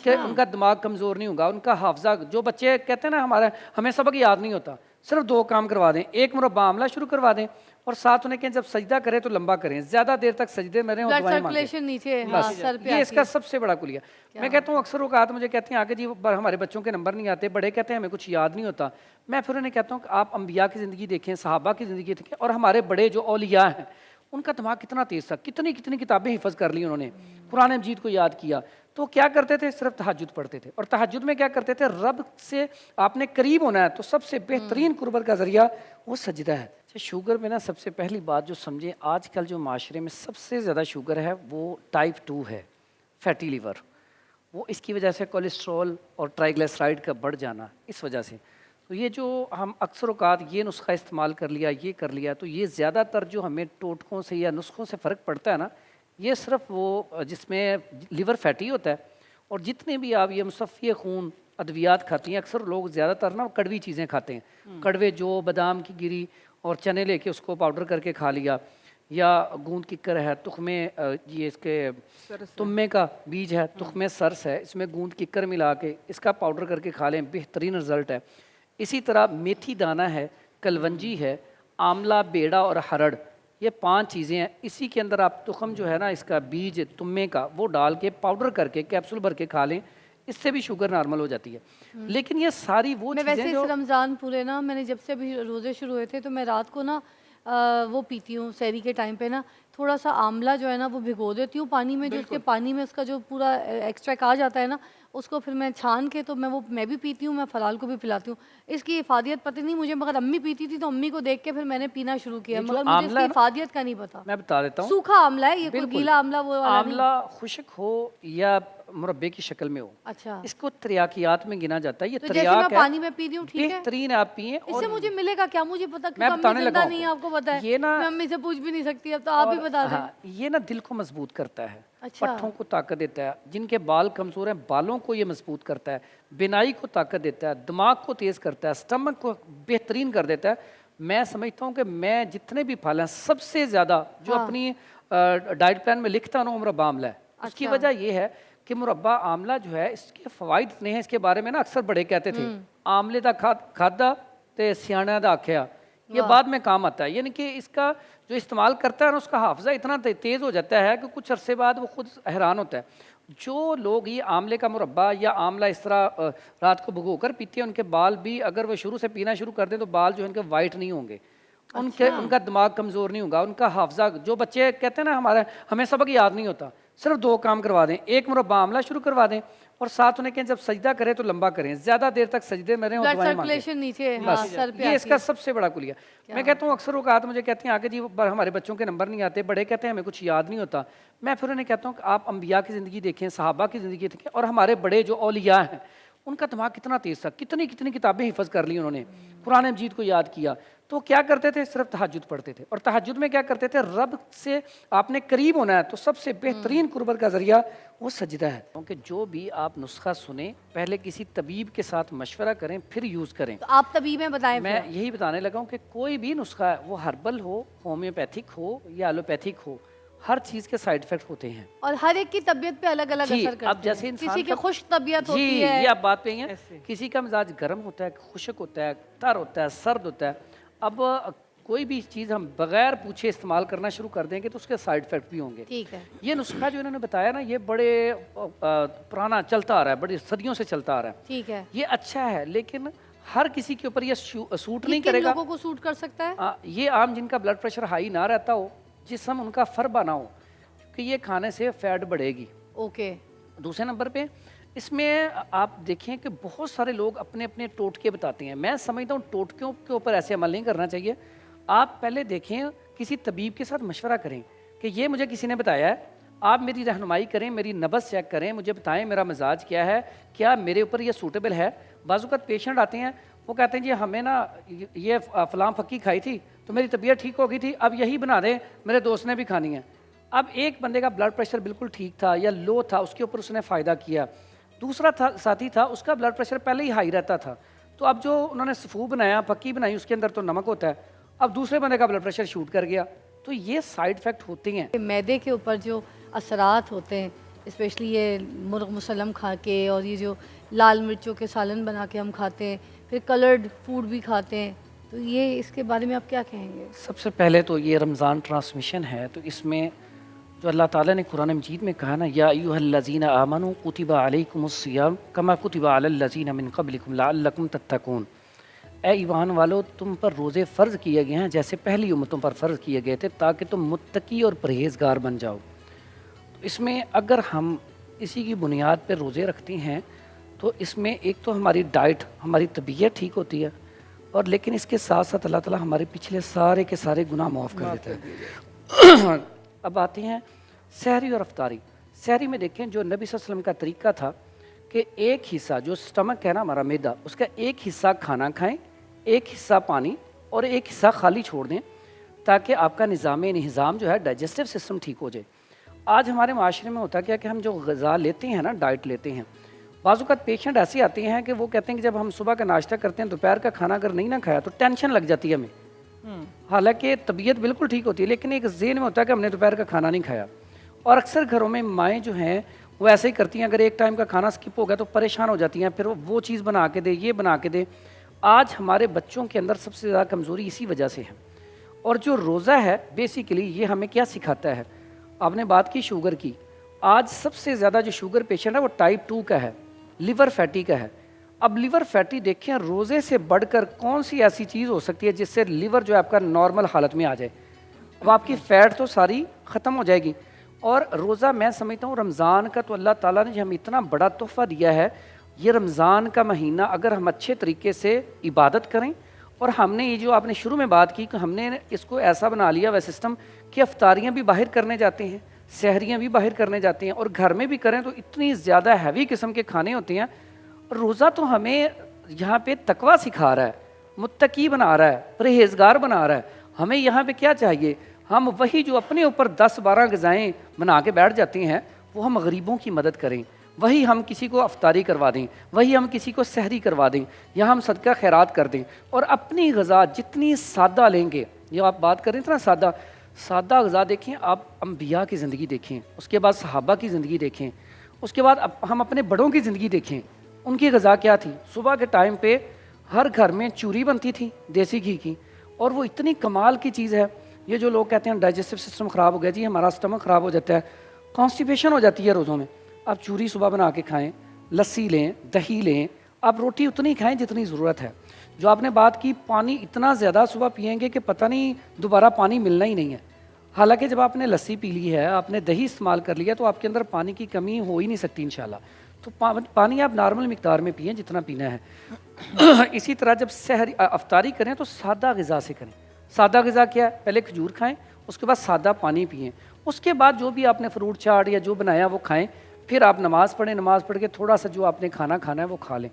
کہ ان کا دماغ کمزور نہیں ہوگا، ان کا حافظہ، جو بچے کہتے ہیں نا ہمیں سبق یاد نہیں ہوتا، صرف 2 کام کروا دیں، ایک مربع عملہ شروع کروا دیں اور ساتھ انہیں کہیں جب سجدہ کریں تو لمبا کریں، زیادہ دیر تک سجدے میں رہیں اور دعائیں مانگیں، بس یہ اس کا سب سے بڑا کلیہ۔ میں کہتا ہوں اکثر اوقات مجھے کہتے ہیں آگے جی ہمارے بچوں کے نمبر نہیں آتے، بڑے کہتے ہیں ہمیں کچھ یاد نہیں ہوتا، میں پھر انہیں کہتا ہوں کہ آپ انبیاء کی زندگی دیکھیں، صحابہ کی زندگی دیکھیں، اور ہمارے بڑے جو اولیاء ہیں ان کا دماغ کتنا تیز تھا، کتنی کتابیں حفظ کر لی انہوں نے، قرآن مجید کو یاد کیا، تو کیا کرتے تھے؟ صرف تہجد پڑھتے تھے، اور تہجد میں کیا کرتے تھے؟ رب سے آپ نے قریب ہونا ہے تو سب سے بہترین قربت کا ذریعہ وہ سجدہ ہے۔ شوگر میں نا سب سے پہلی بات جو سمجھیں، آج کل جو معاشرے میں سب سے زیادہ شوگر ہے وہ ٹائپ 2 ہے، فیٹی لیور، وہ اس کی وجہ سے کولیسٹرول اور ٹرائیگلیسرائڈ کا بڑھ جانا، اس وجہ سے۔ تو یہ جو ہم اکثر اوقات یہ نسخہ استعمال کر لیا، یہ کر لیا، تو یہ زیادہ تر جو ہمیں ٹوٹکوں سے یا نسخوں سے فرق پڑتا ہے نا، یہ صرف وہ جس میں لیور فیٹی ہوتا ہے، اور جتنے بھی آپ یہ مصفی خون ادویات کھاتی ہیں، اکثر لوگ زیادہ تر نا کڑوی چیزیں کھاتے ہیں، کڑوے جو بادام کی گری اور چنے لے کے اس کو پاؤڈر کر کے کھا لیا، یا گوند ککر ہے، تخمے یہ اس کے تمے کا بیج ہے، تخمے سرس ہے، اس میں گوند ککر ملا کے اس کا پاؤڈر کر کے کھا لیں، بہترین رزلٹ ہے۔ اسی طرح میتھی دانہ ہے، کلونجی ہے، آملہ، بیڑا اور ہرڑ، یہ 5 چیزیں ہیں، اسی کے اندر آپ تخم جو ہے نا اس کا بیج تمے کا وہ ڈال کے پاؤڈر کر کے کیپسول بھر کے کھا لیں، اس سے بھی شوگر نارمل ہو جاتی ہے۔ لیکن یہ ساری وہ چیزیں ویسے اس رمضان پورے نا میں نے جب سے بھی روزے شروع ہوئے تھے تو میں رات کو نا وہ پیتی ہوں، سحری کے ٹائم پہ نا تھوڑا سا آملہ جو ہے نا وہ بھگو دیتی ہوں پانی میں، جو اس کے پانی میں اس کا جو پورا ایکسٹریکٹ آ جاتا ہے نا، اس کو پھر میں چھان کے تو میں بھی پیتی ہوں، میں فلال کو بھی پلاتی ہوں۔ اس کی افادیت پتہ نہیں مجھے، مگر امی پیتی تھی تو امی کو دیکھ کے پھر میں نے پینا شروع کیا، مگر مجھے اس کی افادیت کا نہیں پتا۔ میں بتا دیتا ہوں، سوکھا آملہ ہے یہ، کوئی گیلا آملہ وہ والا نہیں؟ آملہ خشک ہو یا مربے کی شکل میں ہو، اچھا، اس کو تریاکیات میں گنا جاتا ہے، یہ تو جیسے تریاک میں ہے، پانی میں پیتی ہوں، ٹھیک ہے؟ بہترین آپ پئیں۔ اس سے مجھے ملے گا کیا؟ مجھے پتا، میں کیونکہ بتانے امی لگا زندہ نہیں ہے، آپ کو پتا ہے، یہ نا میں امی سے پوچھ بھی نہیں سکتی، اب تو آپ ہی بتا دیں۔ یہ نا دل کو مضبوط کرتا ہے، پٹھوں کو طاقت دیتا ہے، جن کے بال کمزور ہیں بالوں کو یہ مضبوط کرتا ہے، بینائی کو طاقت دیتا ہے، دماغ کو تیز کرتا ہے، سٹمک کو بہترین کر دیتا ہے۔ میں سمجھتا ہوں کہ میں جتنے بھی پھل ہیں سب سے زیادہ جو اپنی ڈائٹ پلان میں لکھتا ہوں مربع آملہ ہے۔ اس کی وجہ یہ ہے کہ مربع آملہ جو ہے اس کے فوائد اتنے ہیں، اس کے بارے میں نا اکثر بڑے کہتے تھے آملے دا کھادا تے سیاںا دا آکھیا، یہ بعد میں کام آتا ہے، یعنی کہ اس کا جو استعمال کرتا ہے نا اس کا حافظہ اتنا تیز ہو جاتا ہے کہ کچھ عرصے بعد وہ خود حیران ہوتا ہے۔ جو لوگ یہ آملے کا مربع یا آملہ اس طرح رات کو بھگو کر پیتے ہیں، ان کے بال بھی اگر وہ شروع سے پینا شروع کر دیں تو بال جو ان کے وائٹ نہیں ہوں گے، ان کا دماغ کمزور نہیں ہوگا، ان کا حافظہ، جو بچے کہتے ہیں نا ہمیں سبق یاد نہیں ہوتا، صرف 2 کام کروا دیں، ایک مربع عملہ شروع کروا دیں اور ساتھ انہیں کہیں جب سجدہ کریں تو لمبا کریں، زیادہ دیر تک سجدے میں رہیں اور دعائیں مانگیں، بس یہ اس کا سب سے بڑا کلیہ۔ میں کہتا ہوں اکثر اوقات مجھے کہتے ہیں آگے جی ہمارے بچوں کے نمبر نہیں آتے، بڑے کہتے ہیں ہمیں کچھ یاد نہیں ہوتا، میں پھر انہیں کہتا ہوں کہ آپ انبیاء کی زندگی دیکھیں، صحابہ کی زندگی دیکھیں، اور ہمارے بڑے جو اولیاء ہیں ان کا دماغ کتنا تیز تھا، کتنی کتابیں حفظ کر لی انہوں نے، قرآن مجید کو یاد کیا، تو کیا کرتے تھے؟ صرف تہجد پڑھتے تھے، اور تہجد میں کیا کرتے تھے؟ رب سے آپ نے قریب ہونا ہے تو سب سے بہترین قربت کا ذریعہ وہ سجدہ ہے۔ کیونکہ جو بھی آپ نسخہ سنیں پہلے کسی طبیب کے ساتھ مشورہ کریں پھر یوز کریں۔ تو آپ طبیب ہیں، بتائیں۔ میں یہی بتانے لگا ہوں کہ کوئی بھی نسخہ ہے وہ ہربل ہو، ہومیوپیتھک ہو یا ایلوپیتھک ہو، ہر چیز کے سائیڈ ایفیکٹ ہوتے ہیں اور ہر ایک کی طبیعت پہ الگ الگ اثر کرتے ہیں۔ اب جیسے انسان کسی کی خشک طبیعت ہوتی ہے، یہ آپ بات پہ ہیں، کسی کا مزاج گرم ہوتا ہے، خشک ہوتا ہے، تر ہوتا ہے، سرد ہوتا ہے۔ اب کوئی بھی چیز ہم بغیر پوچھے استعمال کرنا شروع کر دیں گے تو اس کے سائیڈ ایفیکٹ بھی ہوں گے۔ ٹھیک ہے، یہ نسخہ جو انہوں نے بتایا نا یہ بڑے پرانا چلتا آ رہا ہے، بڑی صدیوں سے چلتا آ رہا ہے، ٹھیک ہے، یہ اچھا ہے، لیکن ہر کسی کے اوپر یہ سوٹ نہیں کرے گا۔ لوگوں کو سوٹ کر سکتا ہے؟ یہ عام جن کا بلڈ پریشر ہائی نہ رہتا ہو، جسم ان کا فربا نہ ہو، کہ یہ کھانے سے فیٹ بڑھے گی۔ اوکے۔ دوسرے نمبر پہ اس میں آپ دیکھیں کہ بہت سارے لوگ اپنے اپنے ٹوٹکے بتاتے ہیں، میں سمجھتا ہوں ٹوٹکوں کے اوپر ایسے عمل نہیں کرنا چاہیے۔ آپ پہلے دیکھیں، کسی طبیب کے ساتھ مشورہ کریں کہ یہ مجھے کسی نے بتایا ہے، آپ میری رہنمائی کریں، میری نبض چیک کریں، مجھے بتائیں میرا مزاج کیا ہے، کیا میرے اوپر یہ سوٹیبل ہے۔ بعض اوقات پیشنٹ آتے ہیں وہ کہتے ہیں جی ہمیں نا یہ فلاں پھکی کھائی تھی تو میری طبیعت ٹھیک ہو گئی تھی، اب یہی بنا دیں، میرے دوست نے بھی کھانی ہے۔ اب ایک بندے کا بلڈ پریشر بالکل ٹھیک تھا یا لو تھا، اس کے اوپر اس نے فائدہ کیا، دوسرا ساتھی تھا اس کا بلڈ پریشر پہلے ہی ہائی رہتا تھا، تو اب جو انہوں نے سفو بنایا، پھکی بنائی، اس کے اندر تو نمک ہوتا ہے، اب دوسرے بندے کا بلڈ پریشر شوٹ کر گیا، تو یہ سائیڈ ایفیکٹ ہوتے ہیں۔ معدے کے اوپر جو اثرات ہوتے ہیں اسپیشلی یہ مرغ مسلم کھا کے اور یہ جو لال مرچوں کے سالن بنا کے ہم کھاتے ہیں، پھر کلرڈ فوڈ بھی کھاتے ہیں، تو یہ اس کے بارے میں آپ کیا کہیں گے؟ سب سے پہلے تو یہ رمضان ٹرانسمیشن ہے، تو اس میں جو اللہ تعالیٰ نے قرآن مجید میں کہا نا، یا ایھا الذین آمنوا کتب علیکم الصیام کما کتب علی الذین من قبلکم لعلکم تتقون، اے ایمان والو تم پر روزے فرض کیے گئے ہیں جیسے پہلی امتوں پر فرض کیے گئے تھے تاکہ تم متقی اور پرہیزگار بن جاؤ۔ تو اس میں اگر ہم اسی کی بنیاد پہ روزے رکھتے ہیں تو اس میں ایک تو ہماری ڈائٹ، ہماری طبیعت ٹھیک ہوتی ہے، اور لیکن اس کے ساتھ ساتھ اللہ تعالیٰ ہمارے پچھلے سارے کے سارے گناہ معاف کر دیتا ہے۔ اب آتے ہیں سحری اور افطاری۔ سحری میں دیکھیں جو نبی صلی اللہ علیہ وسلم کا طریقہ تھا کہ ایک حصہ جو سٹمک ہے نا ہمارا میدا، اس کا ایک حصہ کھانا کھائیں، ایک حصہ پانی اور ایک حصہ خالی چھوڑ دیں تاکہ آپ کا نظام جو ہے ڈائجسٹو سسٹم ٹھیک ہو جائے۔ آج ہمارے معاشرے میں ہوتا کیا کہ ہم جو غذا لیتے ہیں نا، ڈائٹ لیتے ہیں، بعض اوقات پیشنٹ ایسے آتے ہیں کہ وہ کہتے ہیں کہ جب ہم صبح کا ناشتہ کرتے ہیں دوپہر کا کھانا اگر نہیں نہ کھایا تو ٹینشن لگ جاتی ہے ہمیں، حالانکہ طبیعت بالکل ٹھیک ہوتی ہے لیکن ایک ذہن میں ہوتا ہے کہ ہم نے دوپہر کا کھانا نہیں کھایا۔ اور اکثر گھروں میں مائیں جو ہیں وہ ایسے ہی کرتی ہیں، اگر ایک ٹائم کا کھانا سکپ ہو گیا تو پریشان ہو جاتی ہیں، پھر وہ چیز بنا کے دے، یہ بنا کے دے۔ آج ہمارے بچوں کے اندر سب سے زیادہ کمزوری اسی وجہ سے ہے۔ اور جو روزہ ہے بیسیکلی یہ ہمیں کیا سکھاتا ہے؟ آپ نے بات کی شوگر کی، آج سب سے زیادہ جو شوگر پیشنٹ ہے وہ ٹائپ 2 کا ہے، لیور فیٹی کا ہے۔ اب لیور فیٹی دیکھیں روزے سے بڑھ کر کون سی ایسی چیز ہو سکتی ہے جس سے لیور جو ہے آپ کا نارمل حالت میں آ جائے؟ اب آپ کی فیٹ تو ساری ختم ہو جائے گی۔ اور روزہ میں سمجھتا ہوں رمضان کا تو اللہ تعالیٰ نے ہمیں اتنا بڑا تحفہ دیا ہے، یہ رمضان کا مہینہ اگر ہم اچھے طریقے سے عبادت کریں، اور ہم نے یہ جو آپ نے شروع میں بات کی کہ ہم نے اس کو ایسا بنا لیا وہ سسٹم کہ افطاریاں بھی باہر کرنے جاتے ہیں، سحریاں بھی باہر کرنے جاتے ہیں، اور گھر میں بھی کریں تو اتنی زیادہ ہیوی قسم کے کھانے ہوتے ہیں۔ روزہ تو ہمیں یہاں پہ تقویٰ سکھا رہا ہے، متقی بنا رہا ہے، پرہیزگار بنا رہا ہے۔ ہمیں یہاں پہ کیا چاہیے؟ ہم وہی جو اپنے اوپر 10-12 غذائیں بنا کے بیٹھ جاتے ہیں وہ ہم غریبوں کی مدد کریں، وہی ہم کسی کو افطاری کروا دیں، وہی ہم کسی کو سحری کروا دیں، یا ہم صدقہ خیرات کر دیں، اور اپنی غذا جتنی سادہ لیں گے، یہ آپ بات کر رہے تھے نا سادہ غذا دیکھیں، آپ انبیاء کی زندگی دیکھیں، اس کے بعد صحابہ کی زندگی دیکھیں، اس کے بعد ہم اپنے بڑوں کی زندگی دیکھیں، ان کی غذا کیا تھی؟ صبح کے ٹائم پہ ہر گھر میں چوری بنتی تھی دیسی گھی کی، اور وہ اتنی کمال کی چیز ہے۔ یہ جو لوگ کہتے ہیں ڈائجسٹو سسٹم خراب ہو گیا جی، ہمارا اسٹمک خراب ہو جاتا ہے، کانسٹیپیشن ہو جاتی ہے روزوں میں، آپ چوری صبح بنا کے کھائیں، لسی لیں، دہی لیں، آپ روٹی اتنی کھائیں جتنی ضرورت ہے۔ جو آپ نے بات کی پانی اتنا زیادہ صبح پئیں گے کہ پتہ نہیں دوبارہ پانی ملنا ہی نہیں ہے، حالانکہ جب آپ نے لسی پی لی ہے، آپ نے دہی استعمال کر لیا تو آپ کے اندر پانی کی کمی ہو ہی نہیں سکتی انشاءاللہ۔ تو پانی آپ نارمل مقدار میں پئیں جتنا پینا ہے۔ اسی طرح جب افطاری کریں تو سادہ غذا سے کریں۔ سادہ غذا کیا ہے؟ پہلے کھجور کھائیں، اس کے بعد سادہ پانی پئیں، اس کے بعد جو بھی آپ نے فروٹ چاٹ یا جو بنایا وہ کھائیں، پھر آپ نماز پڑھیں، نماز پڑھ کے تھوڑا سا جو آپ نے کھانا ہے وہ کھا لیں۔